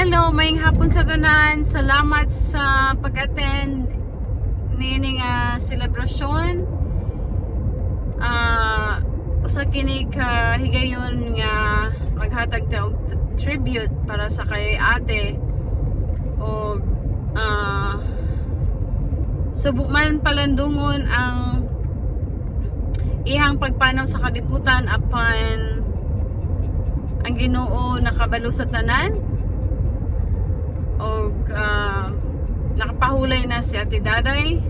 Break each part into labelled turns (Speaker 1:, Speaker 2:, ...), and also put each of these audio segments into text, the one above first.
Speaker 1: Hello, maying hapon sa tanan. Salamat sa pag-attend nining selebrasyon. Usa kini ka higayon nga maghatag ta og tribute para sa kay ate o subok man palandungon ang ihang pagpanaw sa kalibutan apan ang Ginoo nakabalo sa tanan og nakapahulay na si Ate Daday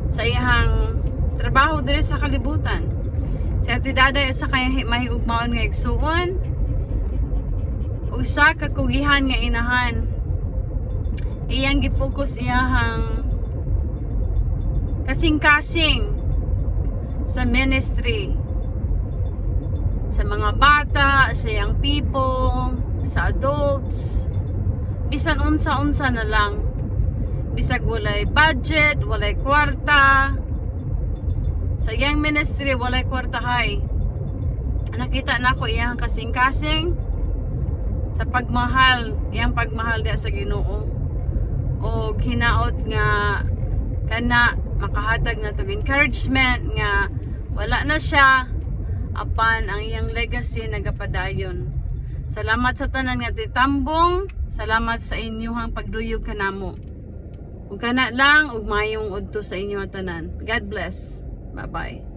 Speaker 1: sa iyang trabaho diri sa kalibutan. Si Ate Daday sa kay mahigugmaon nga igsuon, usa ka kugihan nga inahan. Iyang gi-focus iyahang kasing-kasing sa ministry, sa mga bata, sa young people, sa adults, bisan unsa-unsa na lang. Bisag walay budget, walay kwarta. Sa iyang ministry, walay kwarta hay. Nakita na ko iyang kasing-kasing sa pagmahal, iyang pagmahal diya sa Ginoo. O hinaot nga kana makahatag na tog encouragement nga wala na siya apan ang iyang legacy nagapadayon. Salamat sa tanan nga titambong. Salamat sa inyong pagduyog kanamo. Ug kana lang ug mayong udto sa inyo tanan. God bless. Bye-bye.